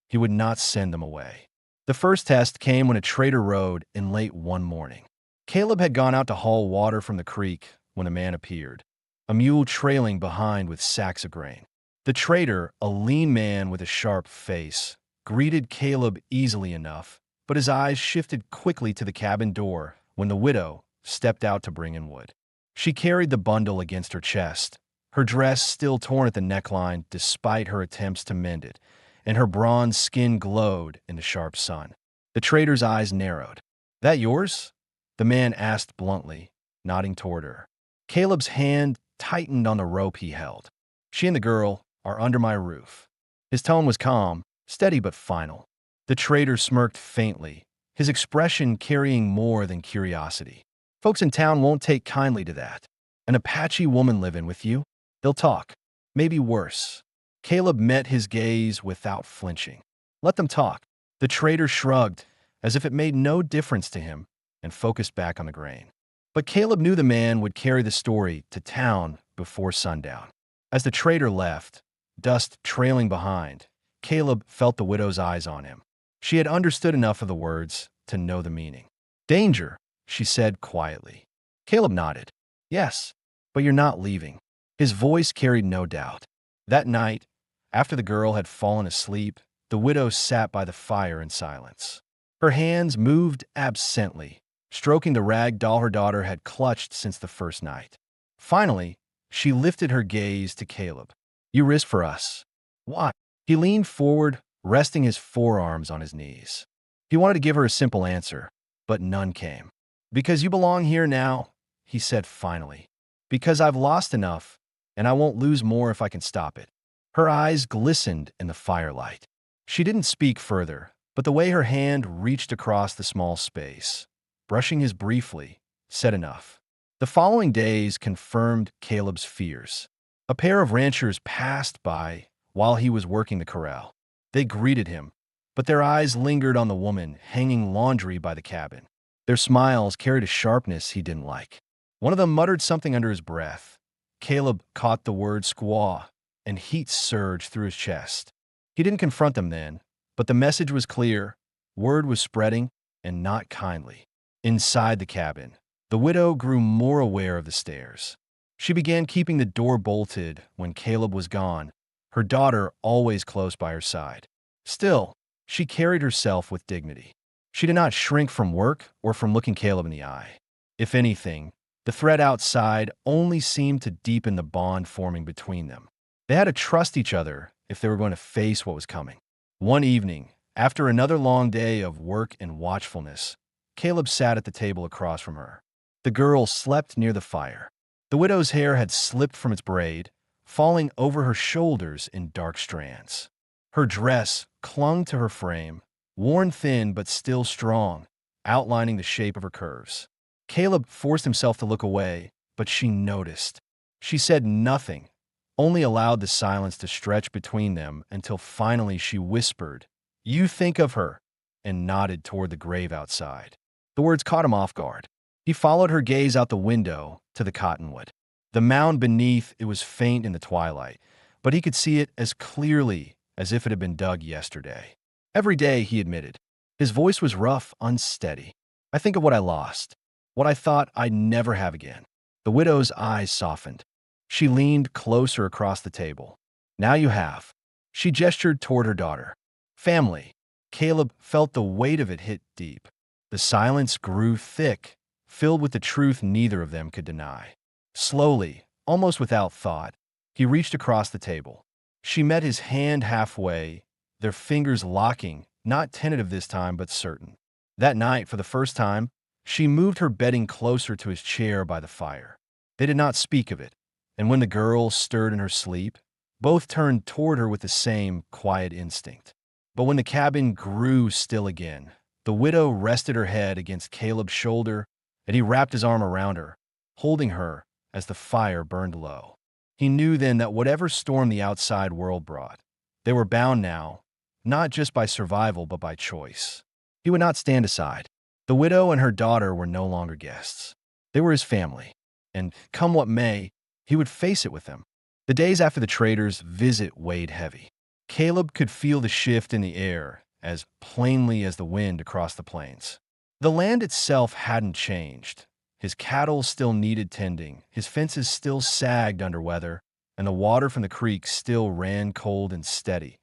He would not send them away. The first test came when a trader rode in late one morning. Caleb had gone out to haul water from the creek when a man appeared, a mule trailing behind with sacks of grain. The trader, a lean man with a sharp face, greeted Caleb easily enough, but his eyes shifted quickly to the cabin door when the widow stepped out to bring in wood. She carried the bundle against her chest, her dress still torn at the neckline despite her attempts to mend it, and her bronze skin glowed in the sharp sun. The trader's eyes narrowed. "That yours?" the man asked bluntly, nodding toward her. Caleb's hand tightened on the rope he held. "She and the girl are under my roof." His tone was calm, steady but final. The trader smirked faintly, his expression carrying more than curiosity. "Folks in town won't take kindly to that. An Apache woman living with you? They'll talk. Maybe worse." Caleb met his gaze without flinching. "Let them talk." The trader shrugged, as if it made no difference to him, and focused back on the grain. But Caleb knew the man would carry the story to town before sundown. As the trader left, dust trailing behind, Caleb felt the widow's eyes on him. She had understood enough of the words to know the meaning. "Danger," she said quietly. Caleb nodded. "Yes, but you're not leaving." His voice carried no doubt. That night, after the girl had fallen asleep, the widow sat by the fire in silence. Her hands moved absently, stroking the rag doll her daughter had clutched since the first night. Finally, she lifted her gaze to Caleb. "You risked for us. Why?" He leaned forward, resting his forearms on his knees. He wanted to give her a simple answer, but none came. "Because you belong here now," he said finally. "Because I've lost enough, and I won't lose more if I can stop it." Her eyes glistened in the firelight. She didn't speak further, but the way her hand reached across the small space, brushing his briefly, said enough. The following days confirmed Caleb's fears. A pair of ranchers passed by while he was working the corral. They greeted him, but their eyes lingered on the woman hanging laundry by the cabin. Their smiles carried a sharpness he didn't like. One of them muttered something under his breath. Caleb caught the word squaw, and heat surged through his chest. He didn't confront them then, but the message was clear. Word was spreading, and not kindly. Inside the cabin, the widow grew more aware of the stairs. She began keeping the door bolted when Caleb was gone, her daughter always close by her side. Still, she carried herself with dignity. She did not shrink from work or from looking Caleb in the eye. If anything, the threat outside only seemed to deepen the bond forming between them. They had to trust each other if they were going to face what was coming. One evening, after another long day of work and watchfulness, Caleb sat at the table across from her. The girl slept near the fire. The widow's hair had slipped from its braid, falling over her shoulders in dark strands. Her dress clung to her frame, worn thin but still strong, outlining the shape of her curves. Caleb forced himself to look away, but she noticed. She said nothing, only allowed the silence to stretch between them until finally she whispered, "You think of her," and nodded toward the grave outside. The words caught him off guard. He followed her gaze out the window to the cottonwood. The mound beneath it was faint in the twilight, but he could see it as clearly as if it had been dug yesterday. "Every day," he admitted. His voice was rough, unsteady. "I think of what I lost, what I thought I'd never have again." The widow's eyes softened. She leaned closer across the table. "Now you have." She gestured toward her daughter. "Family." Caleb felt the weight of it hit deep. The silence grew thick, filled with the truth neither of them could deny. Slowly, almost without thought, he reached across the table. She met his hand halfway, their fingers locking, not tentative this time but certain. That night, for the first time, She moved her bedding closer to his chair by the fire. They did not speak of it, and when the girl stirred in her sleep, both turned toward her with the same quiet instinct. But when the cabin grew still again, the widow rested her head against Caleb's shoulder, and he wrapped his arm around her, holding her as the fire burned low. He knew then that whatever storm the outside world brought, they were bound now, not just by survival but by choice. He would not stand aside. The widow and her daughter were no longer guests. They were his family, and come what may, he would face it with them. The days after the trader's visit weighed heavy. Caleb could feel the shift in the air as plainly as the wind across the plains. The land itself hadn't changed. His cattle still needed tending, his fences still sagged under weather, and the water from the creek still ran cold and steady.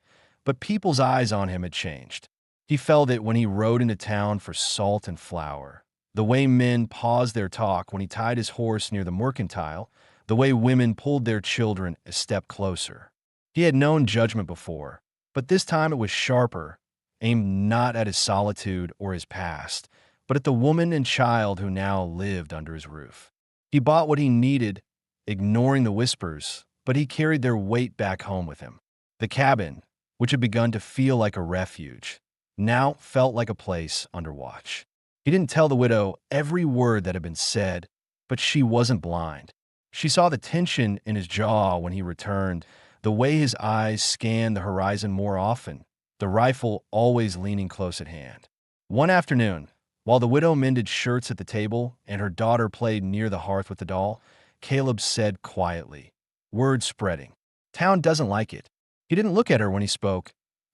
But people's eyes on him had changed. He felt it when he rode into town for salt and flour, the way men paused their talk when he tied his horse near the mercantile, the way women pulled their children a step closer. He had known judgment before, but this time it was sharper, aimed not at his solitude or his past, but at the woman and child who now lived under his roof. He bought what he needed, ignoring the whispers, but he carried their weight back home with him. The cabin, which had begun to feel like a refuge, now felt like a place under watch. He didn't tell the widow every word that had been said, but she wasn't blind. She saw the tension in his jaw when he returned, the way his eyes scanned the horizon more often, the rifle always leaning close at hand. One afternoon, while the widow mended shirts at the table and her daughter played near the hearth with the doll, Caleb said quietly, word spreading, "Town doesn't like it." He didn't look at her when he spoke,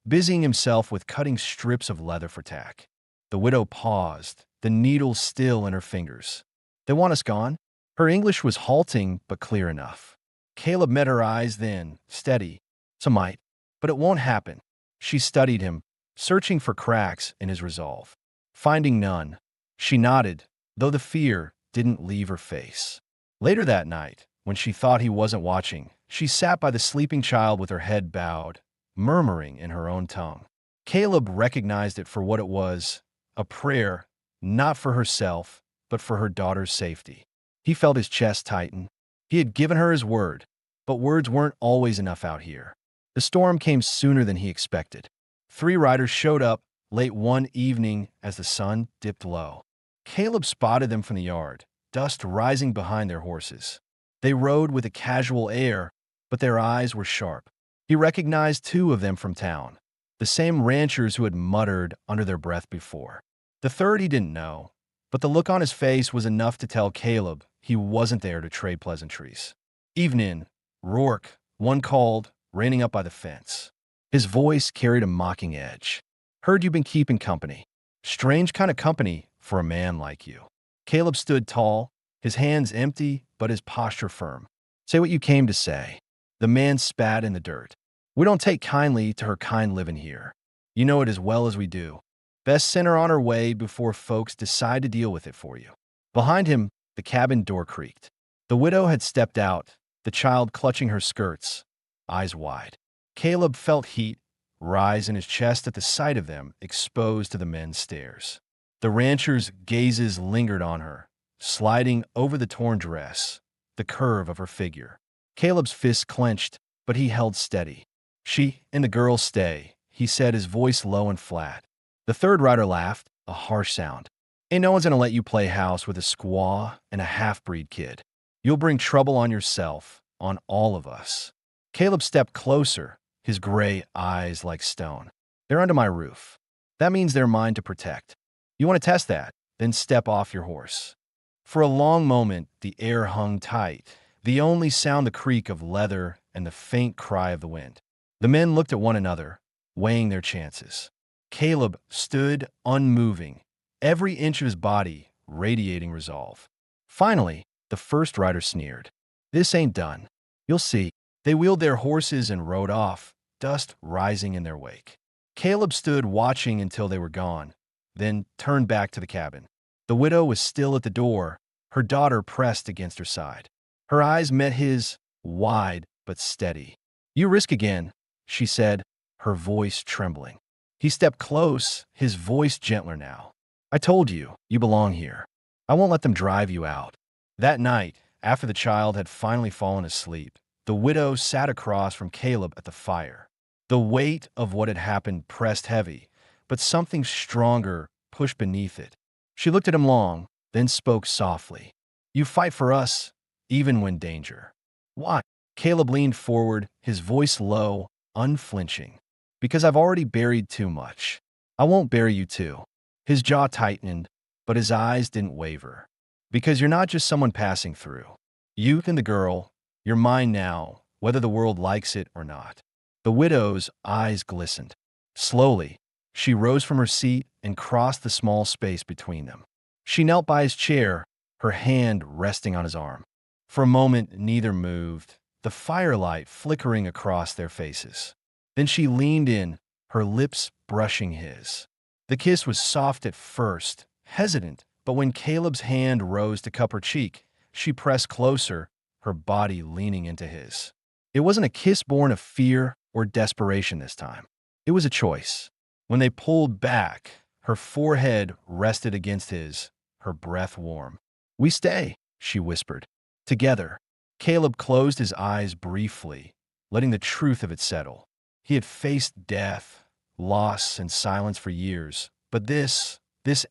busying himself with cutting strips of leather for tack. The widow paused, the needle still in her fingers. "They want us gone?" Her English was halting but clear enough. Caleb met her eyes then, steady. "Some might, but it won't happen." She studied him, searching for cracks in his resolve. Finding none, she nodded, though the fear didn't leave her face. Later that night, when she thought he wasn't watching, she sat by the sleeping child with her head bowed, murmuring in her own tongue. Caleb recognized it for what it was, a prayer, not for herself, but for her daughter's safety. He felt his chest tighten. He had given her his word, but words weren't always enough out here. The storm came sooner than he expected. 3 riders showed up late one evening as the sun dipped low. Caleb spotted them from the yard, dust rising behind their horses. They rode with a casual air, but their eyes were sharp. He recognized 2 of them from town, the same ranchers who had muttered under their breath before. The third he didn't know, but the look on his face was enough to tell Caleb he wasn't there to trade pleasantries. "Evenin', Rourke," one called, reining up by the fence. His voice carried a mocking edge. "Heard you've been keeping company. Strange kind of company for a man like you." Caleb stood tall, his hands empty but his posture firm. "Say what you came to say." The man spat in the dirt. "We don't take kindly to her kind living here. You know it as well as we do. Best send her on her way before folks decide to deal with it for you." Behind him, the cabin door creaked. The widow had stepped out, the child clutching her skirts, eyes wide. Caleb felt heat rise in his chest at the sight of them exposed to the men's stares. The rancher's gazes lingered on her, sliding over the torn dress, the curve of her figure. Caleb's fists clenched, but he held steady. "She and the girl stay," he said, his voice low and flat. The third rider laughed, a harsh sound. "Ain't no one's gonna let you play house with a squaw and a half-breed kid. You'll bring trouble on yourself, on all of us." Caleb stepped closer, his gray eyes like stone. "They're under my roof. That means they're mine to protect. You want to test that? Then step off your horse." For a long moment, the air hung tight, the only sound the creak of leather and the faint cry of the wind. The men looked at one another, weighing their chances. Caleb stood unmoving, every inch of his body radiating resolve. Finally, the first rider sneered. "This ain't done. You'll see." They wheeled their horses and rode off, dust rising in their wake. Caleb stood watching until they were gone, then turned back to the cabin. The widow was still at the door, her daughter pressed against her side. Her eyes met his, wide but steady. "You risk again," she said, her voice trembling. He stepped close, his voice gentler now. "I told you, you belong here." I won't let them drive you out." That night, after the child had finally fallen asleep, the widow sat across from Caleb at the fire. The weight of what had happened pressed heavy, but something stronger pushed beneath it. She looked at him long, then spoke softly. "You fight for us, even when danger." "Why?" Caleb leaned forward, his voice low, unflinching. "Because I've already buried too much. I won't bury you too." His jaw tightened, but his eyes didn't waver. "Because you're not just someone passing through. You and the girl, you're mine now, whether the world likes it or not." The widow's eyes glistened. Slowly, she rose from her seat and crossed the small space between them. She knelt by his chair, her hand resting on his arm. For a moment, neither moved, the firelight flickering across their faces. Then she leaned in, her lips brushing his. The kiss was soft at first, hesitant, but when Caleb's hand rose to cup her cheek, she pressed closer, her body leaning into his. It wasn't a kiss born of fear or desperation this time. It was a choice. When they pulled back, her forehead rested against his, her breath warm. "We stay," she whispered. "Together." Caleb closed his eyes briefly, letting the truth of it settle. He had faced death, loss, and silence for years, but this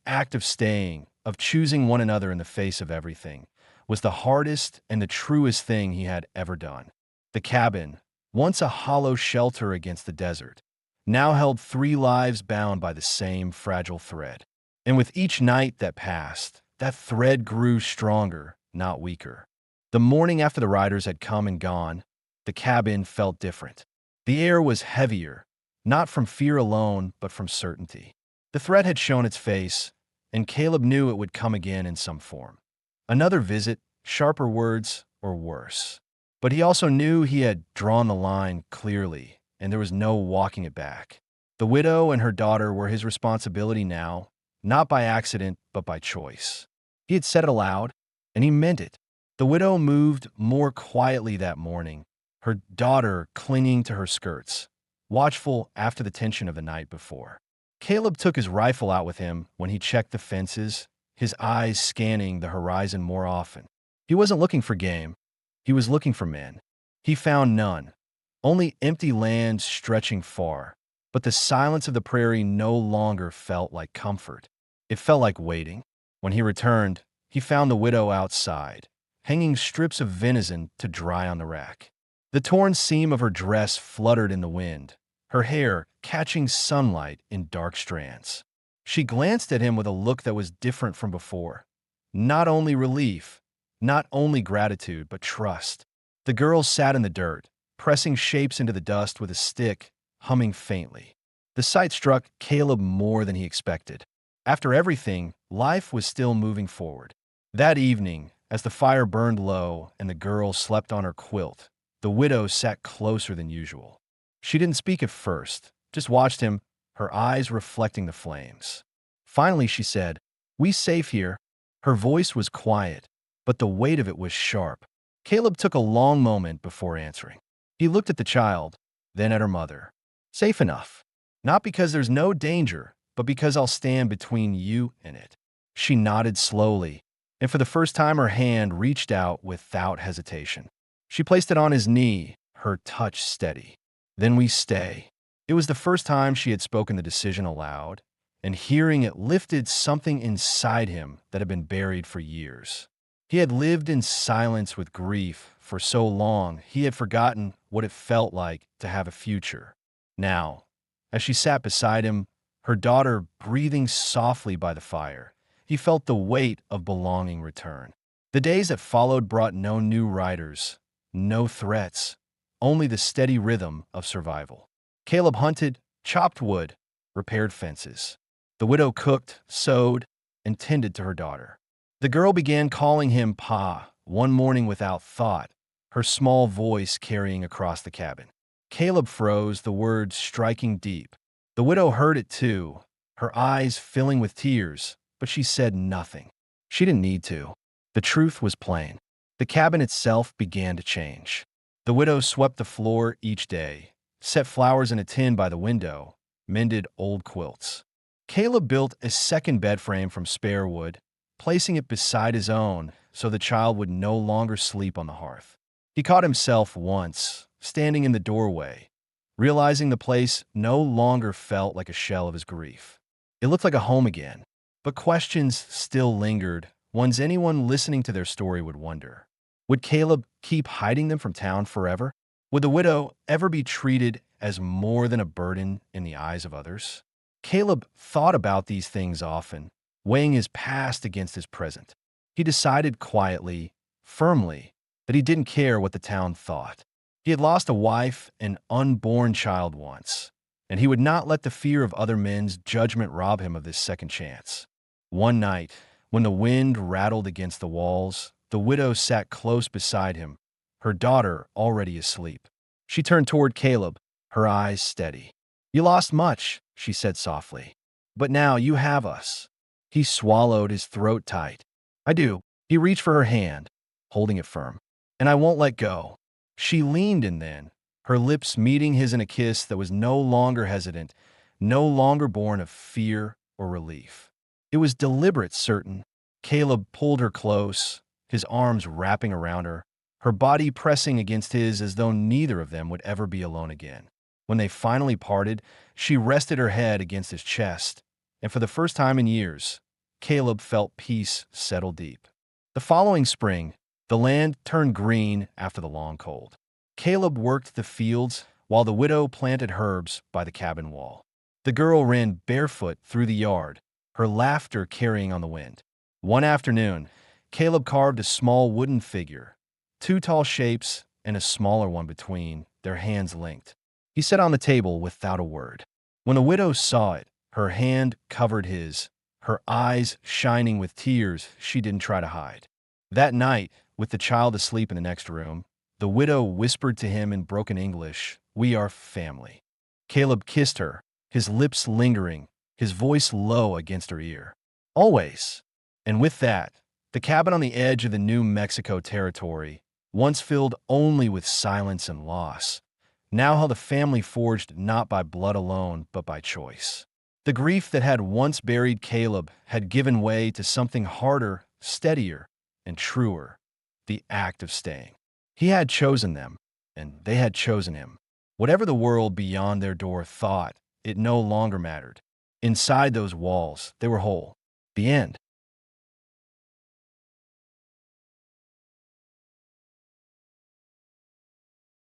act of staying, of choosing one another in the face of everything, was the hardest and the truest thing he had ever done. The cabin, once a hollow shelter against the desert, now held 3 lives bound by the same fragile thread. And with each night that passed, that thread grew stronger, not weaker. The morning after the riders had come and gone, the cabin felt different. The air was heavier, not from fear alone, but from certainty. The threat had shown its face, and Caleb knew it would come again in some form. Another visit, sharper words, or worse. But he also knew he had drawn the line clearly, and there was no walking it back. The widow and her daughter were his responsibility now, not by accident, but by choice. He had said it aloud, and he meant it. The widow moved more quietly that morning, her daughter clinging to her skirts, watchful after the tension of the night before. Caleb took his rifle out with him when he checked the fences, his eyes scanning the horizon more often. He wasn't looking for game. He was looking for men. He found none, only empty land stretching far. But the silence of the prairie no longer felt like comfort. It felt like waiting. When he returned, he found the widow outside, hanging strips of venison to dry on the rack. The torn seam of her dress fluttered in the wind, her hair catching sunlight in dark strands. She glanced at him with a look that was different from before. Not only relief, not only gratitude, but trust. The girl sat in the dirt, pressing shapes into the dust with a stick, humming faintly. The sight struck Caleb more than he expected. After everything, life was still moving forward. That evening, as the fire burned low and the girl slept on her quilt, the widow sat closer than usual. She didn't speak at first, just watched him, her eyes reflecting the flames. Finally, she said, "We safe here." Her voice was quiet, but the weight of it was sharp. Caleb took a long moment before answering. He looked at the child, then at her mother. "Safe enough. Not because there's no danger, but because I'll stand between you and it." She nodded slowly, and for the first time her hand reached out without hesitation. She placed it on his knee, her touch steady. "Then we stay." It was the first time she had spoken the decision aloud, and hearing it lifted something inside him that had been buried for years. He had lived in silence with grief for so long he had forgotten what it felt like to have a future. Now, as she sat beside him, her daughter breathing softly by the fire, he felt the weight of belonging return. The days that followed brought no new riders, no threats, only the steady rhythm of survival. Caleb hunted, chopped wood, repaired fences. The widow cooked, sewed, and tended to her daughter. The girl began calling him Pa one morning without thought, her small voice carrying across the cabin. Caleb froze, the words striking deep. The widow heard it too, her eyes filling with tears, but she said nothing. She didn't need to. The truth was plain. The cabin itself began to change. The widow swept the floor each day, set flowers in a tin by the window, mended old quilts. Caleb built a second bed frame from spare wood, placing it beside his own so the child would no longer sleep on the hearth. He caught himself once, standing in the doorway, realizing the place no longer felt like a shell of his grief. It looked like a home again, but questions still lingered, ones anyone listening to their story would wonder. Would Caleb keep hiding them from town forever? Would the widow ever be treated as more than a burden in the eyes of others? Caleb thought about these things often, weighing his past against his present. He decided quietly, firmly, that he didn't care what the town thought. He had lost a wife and unborn child once, and he would not let the fear of other men's judgment rob him of this second chance. One night, when the wind rattled against the walls, the widow sat close beside him, her daughter already asleep. She turned toward Caleb, her eyes steady. "You lost much," she said softly, "but now you have us." He swallowed, his throat tight. "I do." He reached for her hand, holding it firm. "And I won't let go." She leaned in then, her lips meeting his in a kiss that was no longer hesitant, no longer born of fear or relief. It was deliberate, certain. Caleb pulled her close, his arms wrapping around her body pressing against his as though neither of them would ever be alone again. When they finally parted, she rested her head against his chest, and for the first time in years, Caleb felt peace settle deep. The following spring, the land turned green after the long cold. Caleb worked the fields while the widow planted herbs by the cabin wall. The girl ran barefoot through the yard, her laughter carrying on the wind. One afternoon, Caleb carved a small wooden figure, two tall shapes and a smaller one between, their hands linked. He sat on the table without a word. When the widow saw it, her hand covered his, her eyes shining with tears she didn't try to hide. That night, with the child asleep in the next room, the widow whispered to him in broken English, "We are family." Caleb kissed her, his lips lingering, his voice low against her ear. "Always." And with that, the cabin on the edge of the New Mexico territory, once filled only with silence and loss, now held a family forged not by blood alone, but by choice. The grief that had once buried Caleb had given way to something harder, steadier, and truer, the act of staying. He had chosen them, and they had chosen him. Whatever the world beyond their door thought, it no longer mattered. Inside those walls, they were whole. The end.